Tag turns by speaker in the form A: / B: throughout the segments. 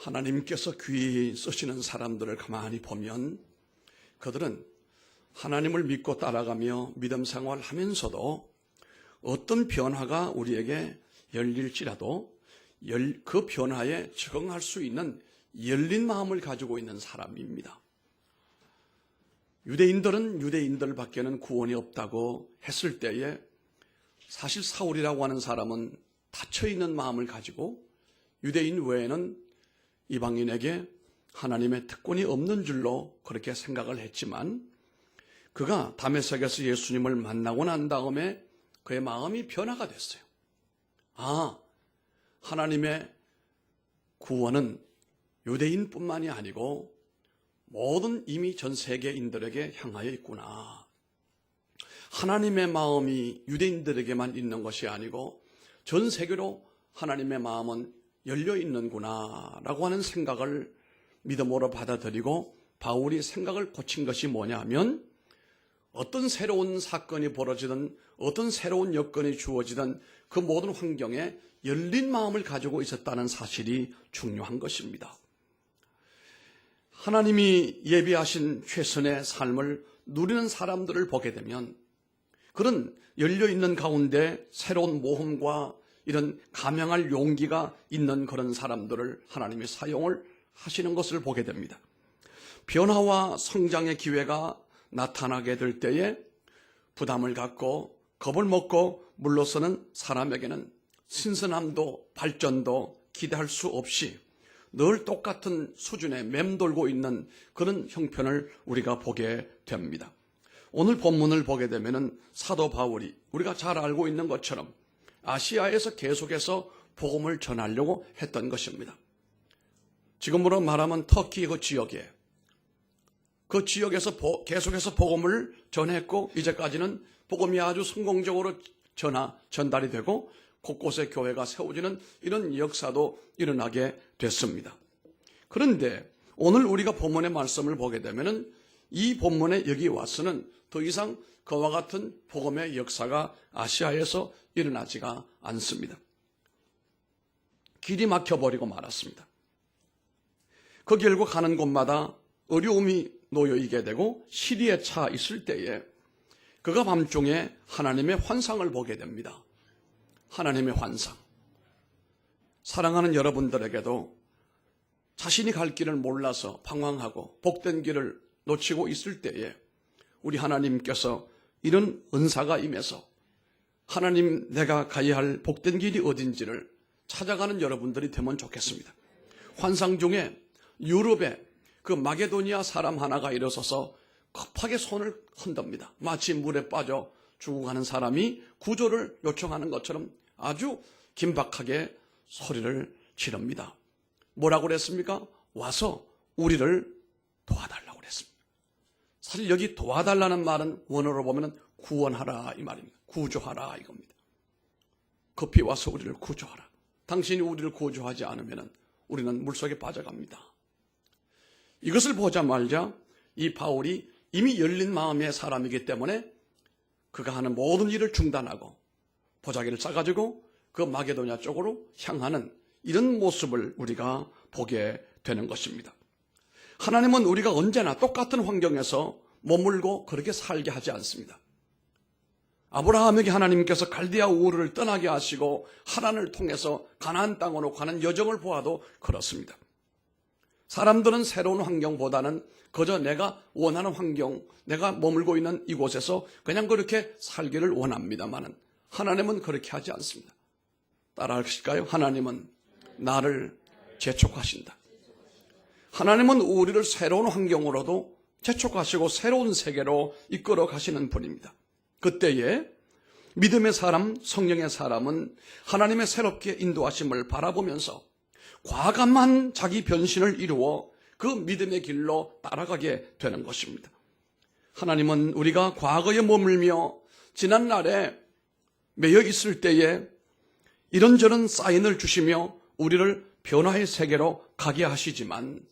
A: 하나님께서 귀히 쓰시는 사람들을 가만히 보면 그들은 하나님을 믿고 따라가며 믿음 생활하면서도 어떤 변화가 우리에게 열릴지라도 그 변화에 적응할 수 있는 열린 마음을 가지고 있는 사람입니다. 유대인들은 유대인들밖에는 구원이 없다고 했을 때에 사실 사울이라고 하는 사람은 닫혀있는 마음을 가지고 유대인 외에는 이방인에게 하나님의 특권이 없는 줄로 그렇게 생각을 했지만 그가 다메섹에서 예수님을 만나고 난 다음에 그의 마음이 변화가 됐어요. 하나님의 구원은 유대인뿐만이 아니고 모든 이미 전 세계인들에게 향하여 있구나. 하나님의 마음이 유대인들에게만 있는 것이 아니고 전 세계로 하나님의 마음은 열려 있는구나 라고 하는 생각을 믿음으로 받아들이고 바울이 생각을 고친 것이 뭐냐면 어떤 새로운 사건이 벌어지든 어떤 새로운 여건이 주어지든 그 모든 환경에 열린 마음을 가지고 있었다는 사실이 중요한 것입니다. 하나님이 예비하신 최선의 삶을 누리는 사람들을 보게 되면 그런 열려있는 가운데 새로운 모험과 이런 감행할 용기가 있는 그런 사람들을 하나님이 사용을 하시는 것을 보게 됩니다. 변화와 성장의 기회가 나타나게 될 때에 부담을 갖고 겁을 먹고 물러서는 사람에게는 신선함도 발전도 기대할 수 없이 늘 똑같은 수준에 맴돌고 있는 그런 형편을 우리가 보게 됩니다. 오늘 본문을 보게 되면 사도 바울이 우리가 잘 알고 있는 것처럼 아시아에서 계속해서 복음을 전하려고 했던 것입니다. 지금으로 말하면 터키 그 지역에서 계속해서 복음을 전했고 이제까지는 복음이 아주 성공적으로 전달이 되고 곳곳에 교회가 세워지는 이런 역사도 일어나게 됐습니다. 그런데 오늘 우리가 본문의 말씀을 보게 되면 이 본문에 여기 와서는 더 이상 그와 같은 복음의 역사가 아시아에서 일어나지가 않습니다. 길이 막혀버리고 말았습니다. 그 결국 가는 곳마다 어려움이 놓여있게 되고 시리에 차 있을 때에 그가 밤중에 하나님의 환상을 보게 됩니다. 하나님의 환상. 사랑하는 여러분들에게도 자신이 갈 길을 몰라서 방황하고 복된 길을 놓치고 있을 때에 우리 하나님께서 이런 은사가 임해서 하나님 내가 가야 할 복된 길이 어딘지를 찾아가는 여러분들이 되면 좋겠습니다. 환상 중에 유럽에 그 마게도니아 사람 하나가 일어서서 급하게 손을 흔듭니다. 마치 물에 빠져 죽어가는 사람이 구조를 요청하는 것처럼 아주 긴박하게 소리를 지릅니다. 뭐라고 그랬습니까? 와서 우리를 도와달라고 그랬습니다. 사실 여기 도와달라는 말은 원어로 보면 구원하라 이 말입니다. 구조하라 이겁니다. 급히 와서 우리를 구조하라. 당신이 우리를 구조하지 않으면 우리는 물속에 빠져갑니다. 이것을 보자마자 이 바울이 이미 열린 마음의 사람이기 때문에 그가 하는 모든 일을 중단하고 보자기를 싸가지고 그 마게도냐 쪽으로 향하는 이런 모습을 우리가 보게 되는 것입니다. 하나님은 우리가 언제나 똑같은 환경에서 머물고 그렇게 살게 하지 않습니다. 아브라함에게 하나님께서 갈대아 우르를 떠나게 하시고 하란을 통해서 가나안 땅으로 가는 여정을 보아도 그렇습니다. 사람들은 새로운 환경보다는 그저 내가 원하는 환경, 내가 머물고 있는 이곳에서 그냥 그렇게 살기를 원합니다만 하나님은 그렇게 하지 않습니다. 따라하실까요? 하나님은 나를 재촉하신다. 하나님은 우리를 새로운 환경으로도 재촉하시고 새로운 세계로 이끌어 가시는 분입니다. 그때에 믿음의 사람, 성령의 사람은 하나님의 새롭게 인도하심을 바라보면서 과감한 자기 변신을 이루어 그 믿음의 길로 따라가게 되는 것입니다. 하나님은 우리가 과거에 머물며 지난날에 매여 있을 때에 이런저런 사인을 주시며 우리를 변화의 세계로 가게 하시지만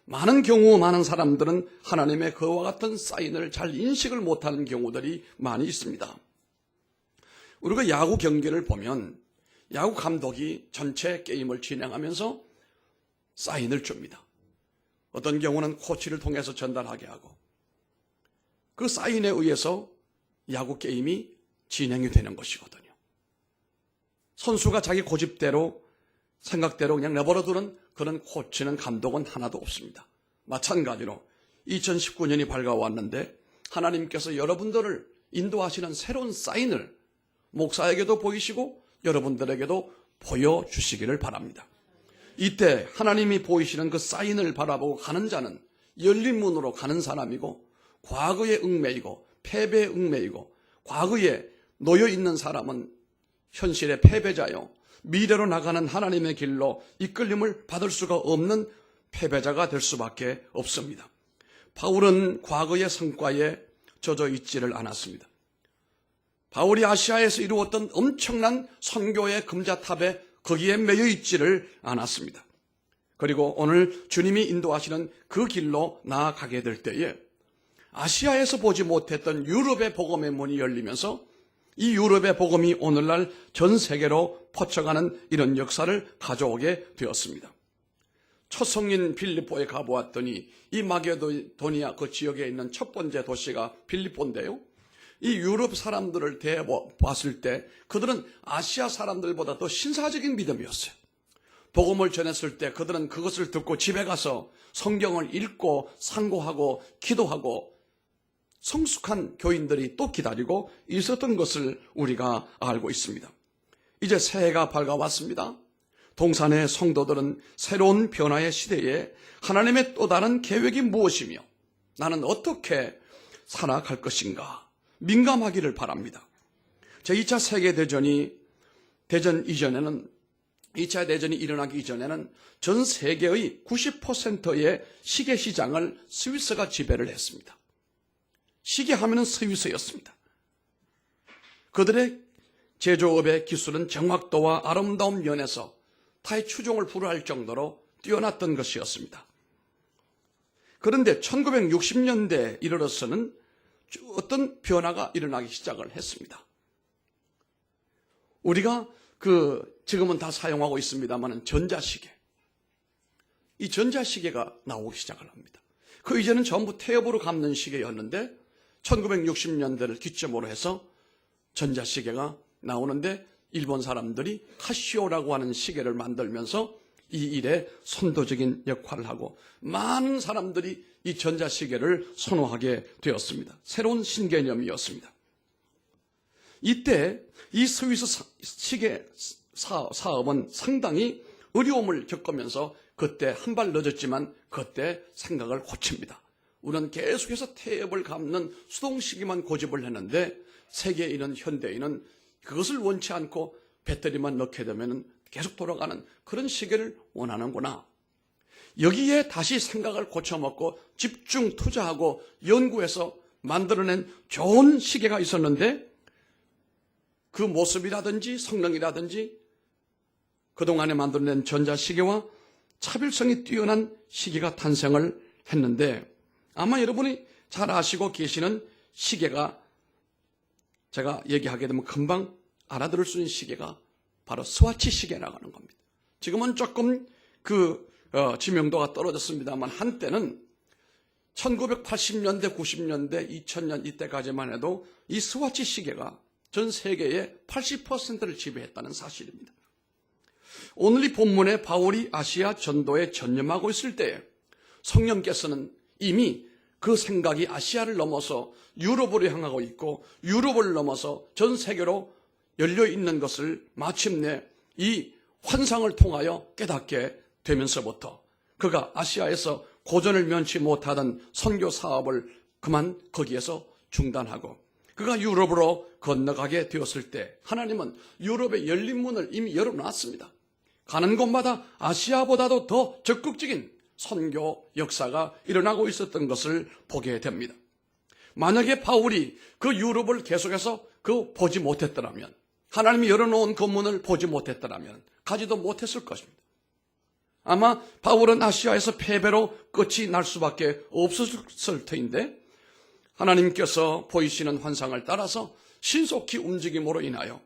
A: 많은 경우 많은 사람들은 하나님의 그와 같은 사인을 잘 인식을 못하는 경우들이 많이 있습니다. 우리가 야구 경기를 보면 야구 감독이 전체 게임을 진행하면서 사인을 줍니다. 어떤 경우는 코치를 통해서 전달하게 하고 그 사인에 의해서 야구 게임이 진행이 되는 것이거든요. 선수가 자기 고집대로 생각대로 그냥 내버려두는 그런 코치는 감독은 하나도 없습니다. 마찬가지로 2019년이 밝아왔는데 하나님께서 여러분들을 인도하시는 새로운 사인을 목사에게도 보이시고 여러분들에게도 보여주시기를 바랍니다. 이때 하나님이 보이시는 그 사인을 바라보고 가는 자는 열린 문으로 가는 사람이고 과거에 얽매이고 패배에 얽매이고 과거에 놓여있는 사람은 현실의 패배자요 미래로 나가는 하나님의 길로 이끌림을 받을 수가 없는 패배자가 될 수밖에 없습니다. 바울은 과거의 성과에 젖어 있지를 않았습니다. 바울이 아시아에서 이루었던 엄청난 선교의 금자탑에 거기에 매여 있지를 않았습니다. 그리고 오늘 주님이 인도하시는 그 길로 나아가게 될 때에 아시아에서 보지 못했던 유럽의 복음의 문이 열리면서 이 유럽의 복음이 오늘날 전 세계로 퍼져가는 이런 역사를 가져오게 되었습니다. 첫 성인 빌립보에 가보았더니 이 마게도니아 그 지역에 있는 첫 번째 도시가 빌립보인데요. 이 유럽 사람들을 대봤을 때 그들은 아시아 사람들보다 더 신사적인 믿음이었어요. 복음을 전했을 때 그들은 그것을 듣고 집에 가서 성경을 읽고 상고하고 기도하고 성숙한 교인들이 또 기다리고 있었던 것을 우리가 알고 있습니다. 이제 새해가 밝아왔습니다. 동산의 성도들은 새로운 변화의 시대에 하나님의 또 다른 계획이 무엇이며 나는 어떻게 살아갈 것인가 민감하기를 바랍니다. 제2차 세계대전이 이전에는 2차 대전이 일어나기 이전에는 전 세계의 90%의 시계 시장을 스위스가 지배를 했습니다. 시계 하면은 스위스였습니다. 그들의 제조업의 기술은 정확도와 아름다운 면에서 타의 추종을 불허할 정도로 뛰어났던 것이었습니다. 그런데 1960년대에 이르러서는 어떤 변화가 일어나기 시작을 했습니다. 우리가 지금은 다 사용하고 있습니다만 전자시계. 이 전자시계가 나오기 시작을 합니다. 그 이전은 전부 태엽으로 감는 시계였는데 1960년대를 기점으로 해서 전자시계가 나오는데 일본 사람들이 카시오라고 하는 시계를 만들면서 이 일에 선도적인 역할을 하고 많은 사람들이 이 전자시계를 선호하게 되었습니다. 새로운 신개념이었습니다. 이때 이 스위스 시계 사업은 상당히 어려움을 겪으면서 그때 한 발 늦었지만 그때 생각을 고칩니다. 우리는 계속해서 태엽을 감는 수동시계만 고집을 했는데 세계인은 현대인은 그것을 원치 않고 배터리만 넣게 되면 계속 돌아가는 그런 시계를 원하는구나. 여기에 다시 생각을 고쳐먹고 집중 투자하고 연구해서 만들어낸 좋은 시계가 있었는데 그 모습이라든지 성능이라든지 그동안에 만들어낸 전자시계와 차별성이 뛰어난 시계가 탄생을 했는데 아마 여러분이 잘 아시고 계시는 시계가 제가 얘기하게 되면 금방 알아들을 수 있는 시계가 바로 스와치 시계라고 하는 겁니다. 지금은 조금 지명도가 떨어졌습니다만 한때는 1980년대, 90년대, 2000년 이때까지만 해도 이 스와치 시계가 전 세계의 80%를 지배했다는 사실입니다. 오늘 이 본문에 바울이 아시아 전도에 전념하고 있을 때에 성령께서는 이미 그 생각이 아시아를 넘어서 유럽으로 향하고 있고 유럽을 넘어서 전 세계로 열려 있는 것을 마침내 이 환상을 통하여 깨닫게 되면서부터 그가 아시아에서 고전을 면치 못하던 선교 사업을 그만 거기에서 중단하고 그가 유럽으로 건너가게 되었을 때 하나님은 유럽의 열린 문을 이미 열어놨습니다. 가는 곳마다 아시아보다도 더 적극적인 선교 역사가 일어나고 있었던 것을 보게 됩니다. 만약에 바울이 그 유럽을 계속해서 보지 못했더라면 하나님이 열어놓은 그 문을 보지 못했더라면 가지도 못했을 것입니다. 아마 바울은 아시아에서 패배로 끝이 날 수밖에 없었을 터인데 하나님께서 보이시는 환상을 따라서 신속히 움직임으로 인하여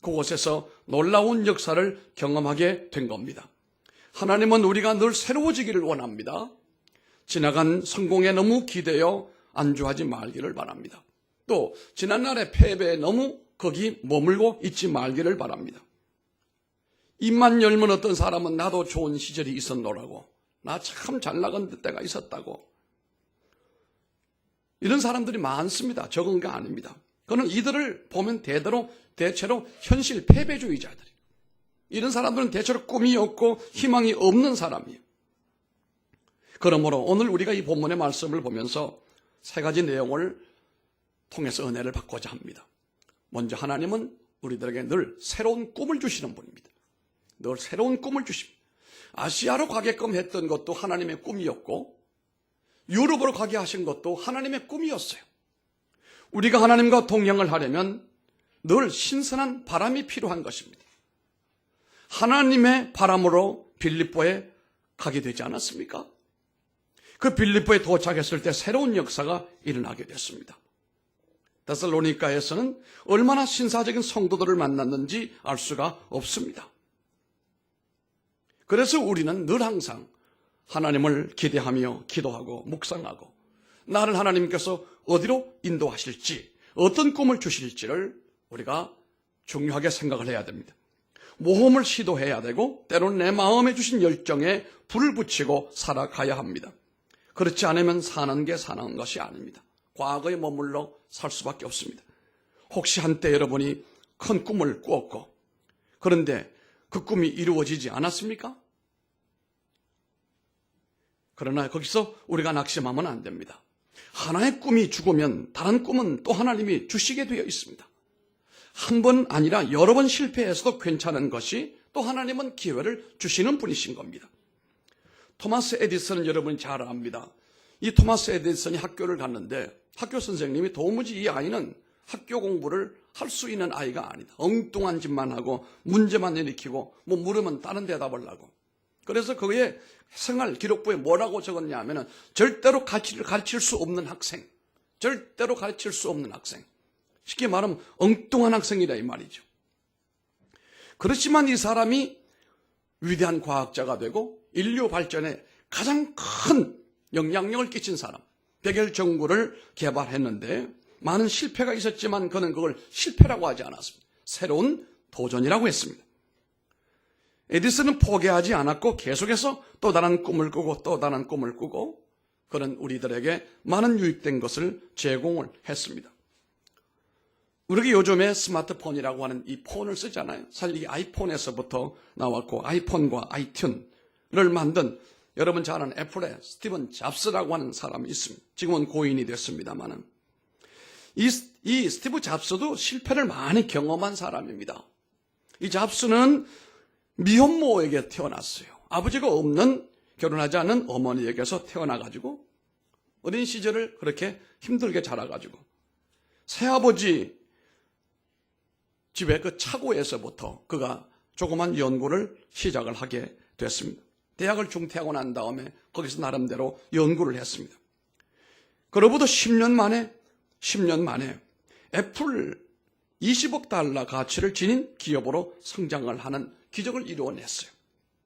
A: 그곳에서 놀라운 역사를 경험하게 된 겁니다. 하나님은 우리가 늘 새로워지기를 원합니다. 지나간 성공에 너무 기대어 안주하지 말기를 바랍니다. 또 지난날의 패배에 너무 거기 머물고 있지 말기를 바랍니다. 입만 열면 어떤 사람은 나도 좋은 시절이 있었노라고, 나 참 잘 나간 때가 있었다고, 이런 사람들이 많습니다. 적은 게 아닙니다. 그는 이들을 보면 대체로 현실 패배주의자들이에요. 이런 사람들은 대체로 꿈이 없고 희망이 없는 사람이에요. 그러므로 오늘 우리가 이 본문의 말씀을 보면서 세 가지 내용을 통해서 은혜를 받고자 합니다. 먼저 하나님은 우리들에게 늘 새로운 꿈을 주시는 분입니다. 늘 새로운 꿈을 주십니다. 아시아로 가게끔 했던 것도 하나님의 꿈이었고 유럽으로 가게 하신 것도 하나님의 꿈이었어요. 우리가 하나님과 동행을 하려면 늘 신선한 바람이 필요한 것입니다. 하나님의 바람으로 빌립보에 가게 되지 않았습니까? 그 빌립보에 도착했을 때 새로운 역사가 일어나게 됐습니다. 데살로니가에서는 얼마나 신사적인 성도들을 만났는지 알 수가 없습니다. 그래서 우리는 늘 항상 하나님을 기대하며 기도하고 묵상하고 나를 하나님께서 어디로 인도하실지, 어떤 꿈을 주실지를 우리가 중요하게 생각을 해야 됩니다. 모험을 시도해야 되고 때로는 내 마음에 주신 열정에 불을 붙이고 살아가야 합니다. 그렇지 않으면 사는 게 사는 것이 아닙니다. 과거에 머물러 살 수밖에 없습니다. 혹시 한때 여러분이 큰 꿈을 꾸었고 그런데 그 꿈이 이루어지지 않았습니까? 그러나 거기서 우리가 낙심하면 안 됩니다. 하나의 꿈이 죽으면 다른 꿈은 또 하나님이 주시게 되어 있습니다. 한 번 아니라 여러 번 실패해서도 괜찮은 것이 또 하나님은 기회를 주시는 분이신 겁니다. 토마스 에디슨은 여러분이 잘 압니다. 이 토마스 에디슨이 학교를 갔는데 학교 선생님이 도무지 이 아이는 학교 공부를 할 수 있는 아이가 아니다. 엉뚱한 짓만 하고 문제만 일으키고 뭐 물으면 다른 대답을 하고. 그래서 그의 생활 기록부에 뭐라고 적었냐면은 절대로 가르칠 수 없는 학생. 절대로 가르칠 수 없는 학생. 쉽게 말하면 엉뚱한 학생이라 이 말이죠. 그렇지만 이 사람이 위대한 과학자가 되고 인류 발전에 가장 큰 영향력을 끼친 사람, 백열 전구를 개발했는데 많은 실패가 있었지만 그는 그걸 실패라고 하지 않았습니다. 새로운 도전이라고 했습니다. 에디슨은 포기하지 않았고 계속해서 또 다른 꿈을 꾸고 또 다른 꿈을 꾸고 그는 우리들에게 많은 유익된 것을 제공을 했습니다. 우리가 요즘에 스마트폰이라고 하는 이 폰을 쓰잖아요. 사실 이 아이폰에서부터 나왔고 아이폰과 아이튠을 만든 여러분 잘 아는 애플의 스티븐 잡스라고 하는 사람이 있습니다. 지금은 고인이 됐습니다만은 이 스티브 잡스도 실패를 많이 경험한 사람입니다. 이 잡스는 미혼모에게 태어났어요. 아버지가 없는 결혼하지 않은 어머니에게서 태어나가지고 어린 시절을 그렇게 힘들게 자라가지고 새아버지 집에 그 차고에서부터 그가 조그만 연구를 시작을 하게 됐습니다. 대학을 중퇴하고 난 다음에 거기서 나름대로 연구를 했습니다. 그로부터 10년 만에 애플 20억 달러 가치를 지닌 기업으로 성장을 하는 기적을 이루어냈어요.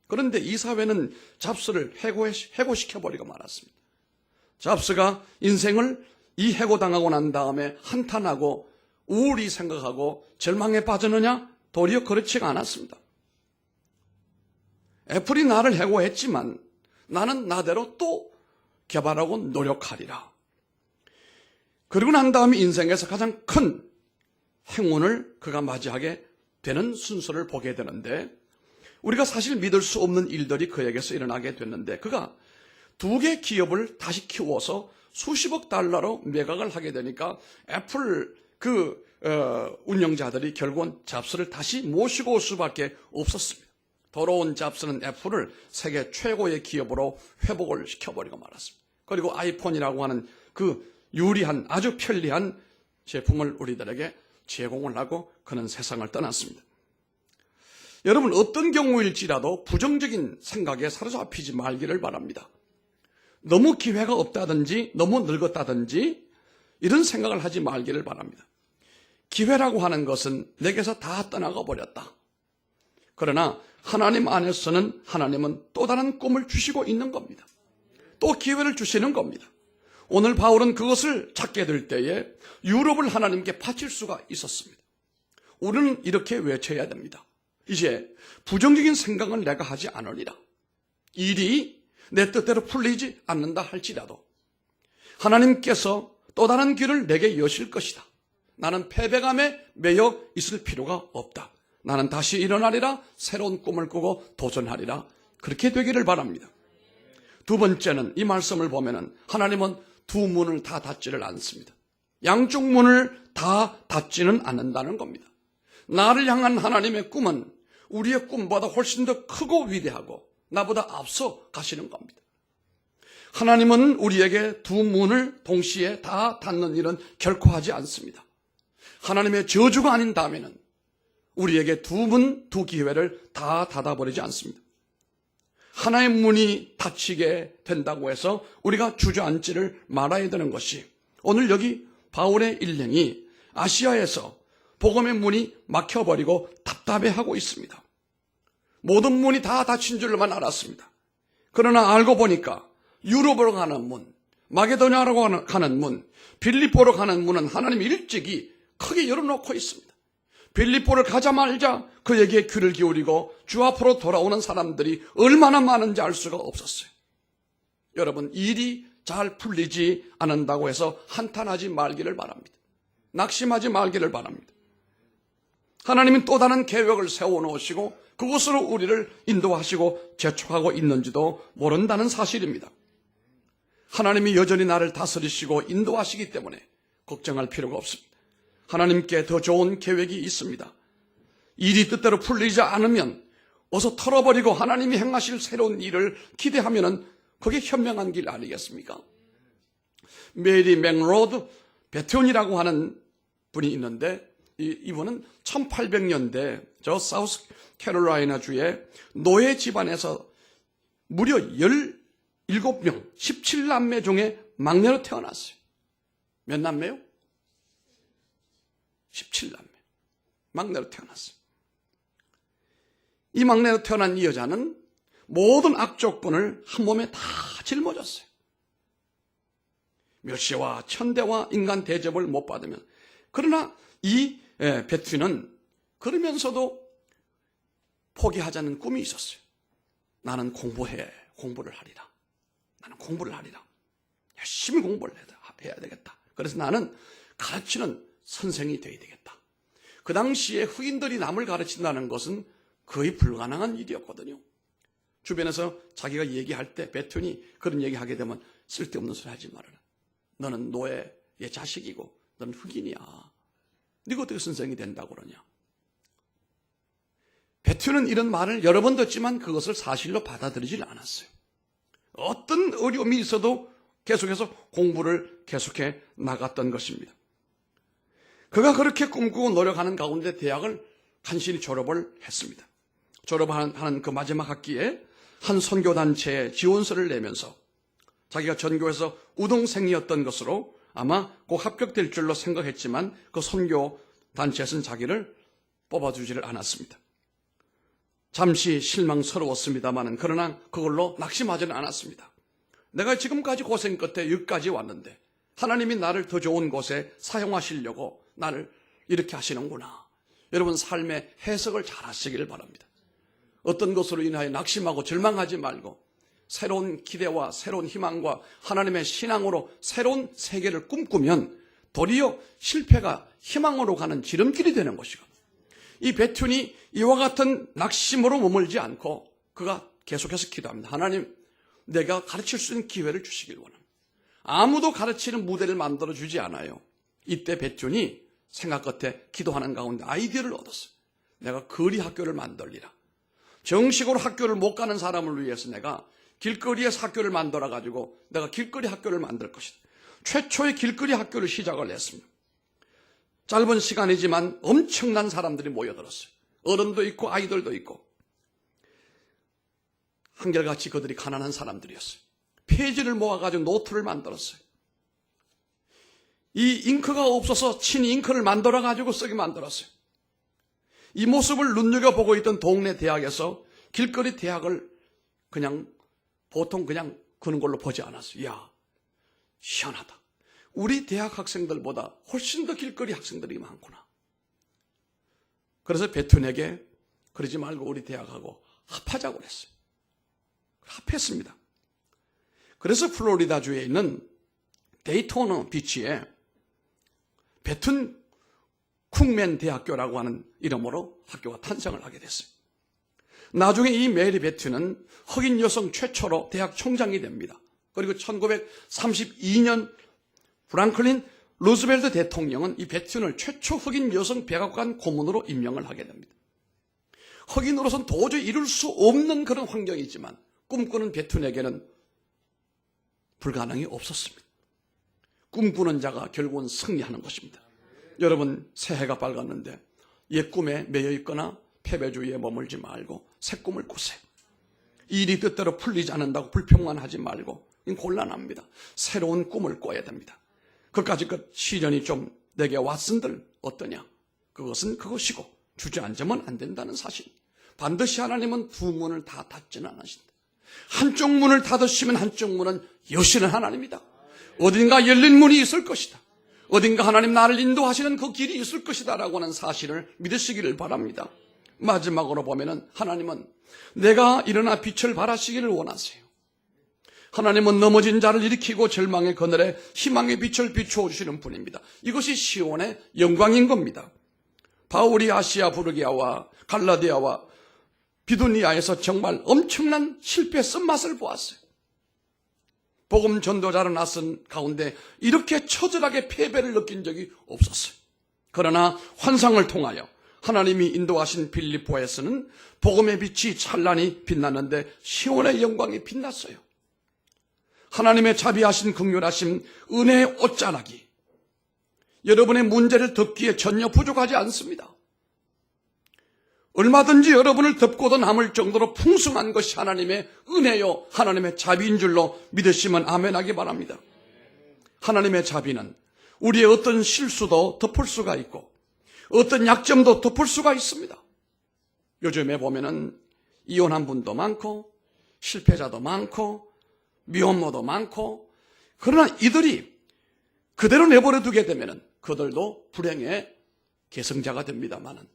A: 그런데 이 사회는 잡스를 해고시켜버리고 말았습니다. 잡스가 인생을 이 해고당하고 난 다음에 한탄하고 우울히 생각하고 절망에 빠졌느냐? 도리어 그렇지가 않았습니다. 애플이 나를 해고했지만 나는 나대로 또 개발하고 노력하리라. 그리고 난 다음에 인생에서 가장 큰 행운을 그가 맞이하게 되는 순서를 보게 되는데 우리가 사실 믿을 수 없는 일들이 그에게서 일어나게 됐는데 그가 2개 기업을 다시 키워서 수십억 달러로 매각을 하게 되니까 애플 운영자들이 결국은 잡스를 다시 모시고 올 수밖에 없었습니다. 더러운 잡스는 애플을 세계 최고의 기업으로 회복을 시켜버리고 말았습니다. 그리고 아이폰이라고 하는 그 유리한 아주 편리한 제품을 우리들에게 제공을 하고 그는 세상을 떠났습니다. 여러분 어떤 경우일지라도 부정적인 생각에 사로잡히지 말기를 바랍니다. 너무 기회가 없다든지 너무 늙었다든지 이런 생각을 하지 말기를 바랍니다. 기회라고 하는 것은 내게서 다 떠나가 버렸다. 그러나 하나님 안에서는 하나님은 또 다른 꿈을 주시고 있는 겁니다. 또 기회를 주시는 겁니다. 오늘 바울은 그것을 찾게 될 때에 유럽을 하나님께 바칠 수가 있었습니다. 우리는 이렇게 외쳐야 됩니다. 이제 부정적인 생각은 내가 하지 않으리라. 일이 내 뜻대로 풀리지 않는다 할지라도 하나님께서 또 다른 길을 내게 여실 것이다. 나는 패배감에 매여 있을 필요가 없다. 나는 다시 일어나리라. 새로운 꿈을 꾸고 도전하리라. 그렇게 되기를 바랍니다. 두 번째는 이 말씀을 보면은 하나님은 두 문을 다 닫지를 않습니다. 양쪽 문을 다 닫지는 않는다는 겁니다. 나를 향한 하나님의 꿈은 우리의 꿈보다 훨씬 더 크고 위대하고 나보다 앞서 가시는 겁니다. 하나님은 우리에게 두 문을 동시에 다 닫는 일은 결코 하지 않습니다. 하나님의 저주가 아닌 다음에는 우리에게 두 문, 두 기회를 다 닫아버리지 않습니다. 하나의 문이 닫히게 된다고 해서 우리가 주저앉지를 말아야 되는 것이 오늘 여기 바울의 일행이 아시아에서 복음의 문이 막혀버리고 답답해하고 있습니다. 모든 문이 다 닫힌 줄만 알았습니다. 그러나 알고 보니까 유럽으로 가는 문, 마게도냐로 가는 문, 빌립보로 가는 문은 하나님이 일찍이 크게 열어놓고 있습니다. 빌립보를 가자마자 그에게 귀를 기울이고 주 앞으로 돌아오는 사람들이 얼마나 많은지 알 수가 없었어요. 여러분, 일이 잘 풀리지 않는다고 해서 한탄하지 말기를 바랍니다. 낙심하지 말기를 바랍니다. 하나님은 또 다른 계획을 세워놓으시고 그곳으로 우리를 인도하시고 재촉하고 있는지도 모른다는 사실입니다. 하나님이 여전히 나를 다스리시고 인도하시기 때문에 걱정할 필요가 없습니다. 하나님께 더 좋은 계획이 있습니다. 일이 뜻대로 풀리지 않으면 어서 털어버리고 하나님이 행하실 새로운 일을 기대하면 그게 현명한 길 아니겠습니까? 메리 맥로드 베톤이라고 하는 분이 있는데 이분은 1800년대 저 사우스 캐롤라이나 주의 노예 집안에서 무려 17명, 17남매 중에 막내로 태어났어요. 몇 남매요? 17남매. 막내로 태어났어요. 이 막내로 태어난 이 여자는 모든 악조건을 한 몸에 다 짊어졌어요. 멸시와 천대와 인간 대접을 못 받으면. 그러나 이 베트는 그러면서도 포기하자는 꿈이 있었어요. 나는 공부를 하리라. 나는 공부를 하리라. 열심히 공부를 해야 되겠다. 그래서 나는 가르치는 선생이 되어야 되겠다. 그 당시에 흑인들이 남을 가르친다는 것은 거의 불가능한 일이었거든요. 주변에서 자기가 얘기할 때 베튼이 그런 얘기하게 되면 쓸데없는 소리 하지 말아라. 너는 노예의 자식이고 너는 흑인이야. 네가 어떻게 선생이 된다고 그러냐. 베튼은 이런 말을 여러 번 듣지만 그것을 사실로 받아들이질 않았어요. 어떤 어려움이 있어도 계속해서 공부를 계속해 나갔던 것입니다. 그가 그렇게 꿈꾸고 노력하는 가운데 대학을 간신히 졸업을 했습니다. 졸업하는 그 마지막 학기에 한 선교단체에 지원서를 내면서 자기가 전교에서 우등생이었던 것으로 아마 꼭 합격될 줄로 생각했지만 그 선교단체에서는 자기를 뽑아주지를 않았습니다. 잠시 실망스러웠습니다만 그러나 그걸로 낙심하지는 않았습니다. 내가 지금까지 고생 끝에 여기까지 왔는데 하나님이 나를 더 좋은 곳에 사용하시려고 나를 이렇게 하시는구나. 여러분 삶의 해석을 잘 하시길 바랍니다. 어떤 것으로 인하여 낙심하고 절망하지 말고 새로운 기대와 새로운 희망과 하나님의 신앙으로 새로운 세계를 꿈꾸면 도리어 실패가 희망으로 가는 지름길이 되는 것이거든요. 이 베툰이 이와 같은 낙심으로 머물지 않고 그가 계속해서 기도합니다. 하나님, 내가 가르칠 수 있는 기회를 주시길 원합니다. 아무도 가르치는 무대를 만들어주지 않아요. 이때 베툰이 생각 끝에 기도하는 가운데 아이디어를 얻었어요. 내가 거리 학교를 만들리라. 정식으로 학교를 못 가는 사람을 위해서 내가 길거리에서 학교를 만들어가지고 내가 길거리 학교를 만들 것이다. 최초의 길거리 학교를 시작을 했습니다. 짧은 시간이지만 엄청난 사람들이 모여들었어요. 어른도 있고 아이들도 있고. 한결같이 그들이 가난한 사람들이었어요. 페이지를 모아가지고 노트를 만들었어요. 이 잉크가 없어서 친히 잉크를 만들어가지고 쓰게 만들었어요. 이 모습을 눈여겨보고 있던 동네 대학에서 길거리 대학을 보통 그냥 그런 걸로 보지 않았어요. 이야, 희한하다. 우리 대학 학생들보다 훨씬 더 길거리 학생들이 많구나. 그래서 베툰에게 그러지 말고 우리 대학하고 합하자고 그랬어요. 합했습니다. 그래서 플로리다주에 있는 데이토나 비치에 베툰 쿵맨 대학교라고 하는 이름으로 학교가 탄생을 하게 됐어요. 나중에 이 메리 베툰은 흑인 여성 최초로 대학 총장이 됩니다. 그리고 1932년 프랑클린 루즈벨트 대통령은 이 베툰을 최초 흑인 여성 백악관 고문으로 임명을 하게 됩니다. 흑인으로서는 도저히 이룰 수 없는 그런 환경이지만 꿈꾸는 베툰에게는 불가능이 없었습니다. 꿈꾸는 자가 결국은 승리하는 것입니다. 여러분, 새해가 밝았는데 옛 꿈에 매여 있거나 패배주의에 머물지 말고 새 꿈을 꾸세요. 일이 뜻대로 풀리지 않는다고 불평만 하지 말고, 곤란합니다. 새로운 꿈을 꿔야 됩니다. 그까짓 시련이 좀 내게 왔은들 어떠냐? 그것은 그것이고 주저앉으면 안 된다는 사실. 반드시 하나님은 두 문을 다 닫지는 않으신다. 한쪽 문을 닫으시면 한쪽 문은 여시는 하나님이다. 어딘가 열린 문이 있을 것이다. 어딘가 하나님 나를 인도하시는 그 길이 있을 것이다 라고 하는 사실을 믿으시기를 바랍니다. 마지막으로 보면은 하나님은 내가 일어나 빛을 발하시기를 원하세요. 하나님은 넘어진 자를 일으키고 절망의 그늘에 희망의 빛을 비추어 주시는 분입니다. 이것이 시온의 영광인 겁니다. 바울이 아시아 부르기아와 갈라디아와 비두니아에서 정말 엄청난 실패 쓴맛을 보았어요. 복음 전도자로 나선 가운데 이렇게 처절하게 패배를 느낀 적이 없었어요. 그러나 환상을 통하여 하나님이 인도하신 빌립보에서는 복음의 빛이 찬란히 빛났는데 시온의 영광이 빛났어요. 하나님의 자비하신 긍휼하심 은혜의 옷자락이 여러분의 문제를 덮기에 전혀 부족하지 않습니다. 얼마든지 여러분을 덮고도 남을 정도로 풍성한 것이 하나님의 은혜요 하나님의 자비인 줄로 믿으시면 아멘하기 바랍니다. 하나님의 자비는 우리의 어떤 실수도 덮을 수가 있고 어떤 약점도 덮을 수가 있습니다. 요즘에 보면은 이혼한 분도 많고 실패자도 많고 미혼모도 많고, 그러나 이들이 그대로 내버려 두게 되면은 그들도 불행의 계승자가 됩니다만은,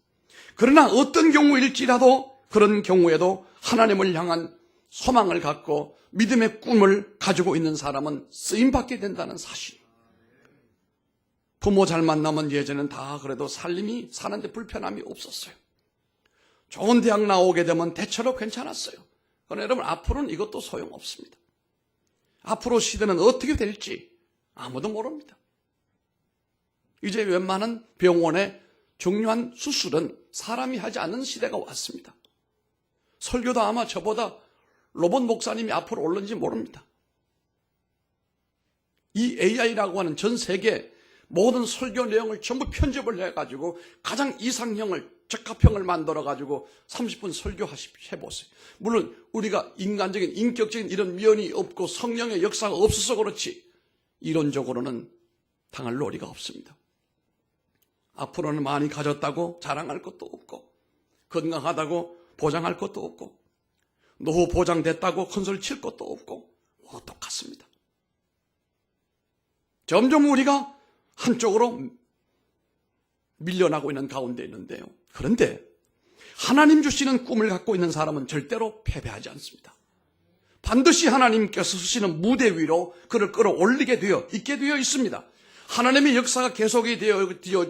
A: 그러나 어떤 경우일지라도 그런 경우에도 하나님을 향한 소망을 갖고 믿음의 꿈을 가지고 있는 사람은 쓰임받게 된다는 사실. 부모 잘 만나면 예전엔 다 그래도 살림이 사는데 불편함이 없었어요. 좋은 대학 나오게 되면 대체로 괜찮았어요. 그러나 여러분, 앞으로는 이것도 소용없습니다. 앞으로 시대는 어떻게 될지 아무도 모릅니다. 이제 웬만한 병원의 중요한 수술은 사람이 하지 않는 시대가 왔습니다. 설교도 아마 저보다 로봇 목사님이 앞으로 올는지 모릅니다. 이 AI라고 하는 전 세계 모든 설교 내용을 전부 편집을 해가지고 가장 이상형을 적합형을 만들어가지고 30분 설교해보세요. 물론 우리가 인간적인 인격적인 이런 면이 없고 성령의 역사가 없어서 그렇지 이론적으로는 당할 도리가 없습니다. 앞으로는 많이 가졌다고 자랑할 것도 없고 건강하다고 보장할 것도 없고 노후 보장됐다고 큰소리 칠 것도 없고 똑같습니다. 점점 우리가 한쪽으로 밀려나고 있는 가운데 있는데요. 그런데 하나님 주시는 꿈을 갖고 있는 사람은 절대로 패배하지 않습니다. 반드시 하나님께서 쓰시는 무대 위로 그를 끌어올리게 되어 있게 되어 있습니다. 하나님의 역사가 계속이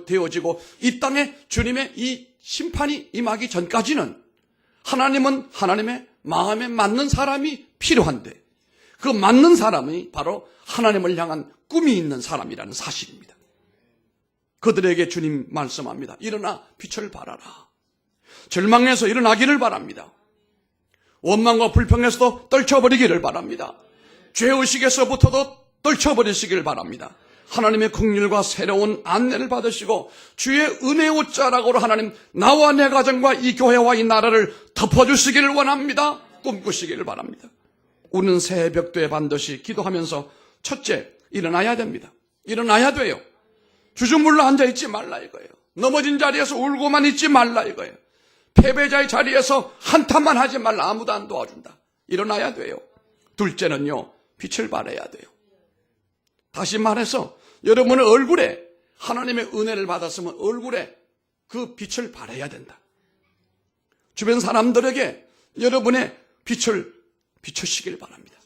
A: 되어지고 이 땅에 주님의 이 심판이 임하기 전까지는 하나님은 하나님의 마음에 맞는 사람이 필요한데 그 맞는 사람이 바로 하나님을 향한 꿈이 있는 사람이라는 사실입니다. 그들에게 주님 말씀합니다. 일어나 빛을 발하라. 절망에서 일어나기를 바랍니다. 원망과 불평에서도 떨쳐버리기를 바랍니다. 죄의식에서부터도 떨쳐버리시기를 바랍니다. 하나님의 긍휼과 새로운 안내를 받으시고 주의 은혜의 옷자락으로 하나님 나와 내 가정과 이 교회와 이 나라를 덮어주시기를 원합니다. 꿈꾸시기를 바랍니다. 우리는 새벽도에 반드시 기도하면서 첫째, 일어나야 됩니다. 일어나야 돼요. 주저물러 앉아있지 말라 이거예요. 넘어진 자리에서 울고만 있지 말라 이거예요. 패배자의 자리에서 한탄만 하지 말라. 아무도 안 도와준다. 일어나야 돼요. 둘째는요, 빛을 발해야 돼요. 다시 말해서 여러분의 얼굴에 하나님의 은혜를 받았으면 얼굴에 그 빛을 발해야 된다. 주변 사람들에게 여러분의 빛을 비추시길 바랍니다.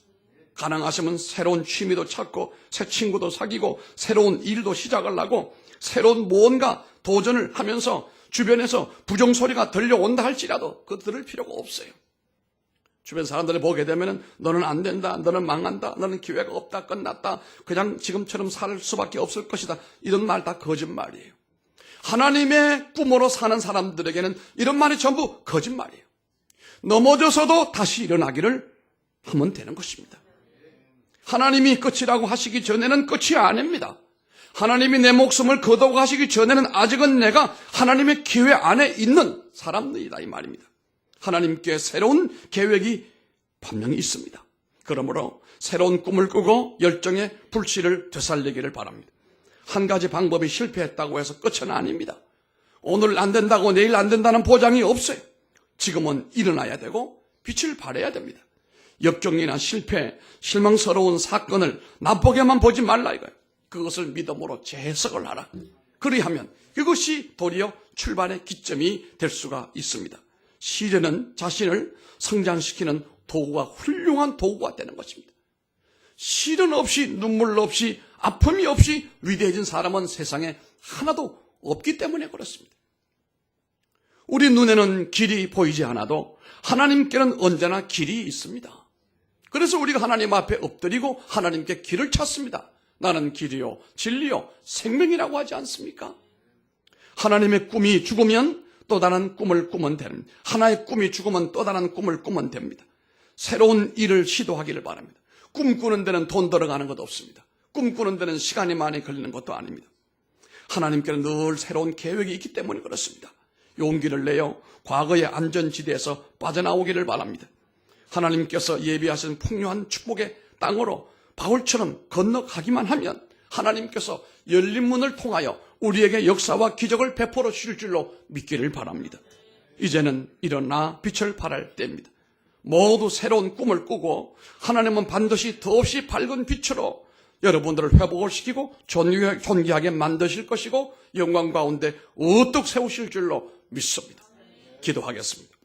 A: 가능하시면 새로운 취미도 찾고 새 친구도 사귀고 새로운 일도 시작을 하고 새로운 무언가 도전을 하면서 주변에서 부정소리가 들려온다 할지라도 그거 들을 필요가 없어요. 주변 사람들을 보게 되면 너는 안 된다, 너는 망한다, 너는 기회가 없다, 끝났다, 그냥 지금처럼 살 수밖에 없을 것이다, 이런 말 다 거짓말이에요. 하나님의 꿈으로 사는 사람들에게는 이런 말이 전부 거짓말이에요. 넘어져서도 다시 일어나기를 하면 되는 것입니다. 하나님이 끝이라고 하시기 전에는 끝이 아닙니다. 하나님이 내 목숨을 거두고 하시기 전에는 아직은 내가 하나님의 기회 안에 있는 사람들이다 이 말입니다. 하나님께 새로운 계획이 분명히 있습니다. 그러므로 새로운 꿈을 꾸고 열정의 불씨를 되살리기를 바랍니다. 한 가지 방법이 실패했다고 해서 끝은 아닙니다. 오늘 안 된다고 내일 안 된다는 보장이 없어요. 지금은 일어나야 되고 빛을 발해야 됩니다. 역경이나 실패, 실망스러운 사건을 나쁘게만 보지 말라 이거예요. 그것을 믿음으로 재해석을 하라. 그리하면 그것이 도리어 출발의 기점이 될 수가 있습니다. 시련은 자신을 성장시키는 도구가 훌륭한 도구가 되는 것입니다. 시련 없이 눈물 없이 아픔이 없이 위대해진 사람은 세상에 하나도 없기 때문에 그렇습니다. 우리 눈에는 길이 보이지 않아도 하나님께는 언제나 길이 있습니다. 그래서 우리가 하나님 앞에 엎드리고 하나님께 길을 찾습니다. 나는 길이요 진리요 생명이라고 하지 않습니까? 하나님의 꿈이 죽으면 또 다른 꿈을 꾸면 됩니다. 하나의 꿈이 죽으면 또 다른 꿈을 꾸면 됩니다. 새로운 일을 시도하기를 바랍니다. 꿈꾸는 데는 돈 들어가는 것도 없습니다. 꿈꾸는 데는 시간이 많이 걸리는 것도 아닙니다. 하나님께는 늘 새로운 계획이 있기 때문에 그렇습니다. 용기를 내어 과거의 안전지대에서 빠져나오기를 바랍니다. 하나님께서 예비하신 풍요한 축복의 땅으로 바울처럼 건너가기만 하면 하나님께서 열린 문을 통하여 우리에게 역사와 기적을 베풀어 주실 줄로 믿기를 바랍니다. 이제는 일어나 빛을 발할 때입니다. 모두 새로운 꿈을 꾸고 하나님은 반드시 더없이 밝은 빛으로 여러분들을 회복을 시키고 존귀하게 만드실 것이고 영광 가운데 우뚝 세우실 줄로 믿습니다. 기도하겠습니다.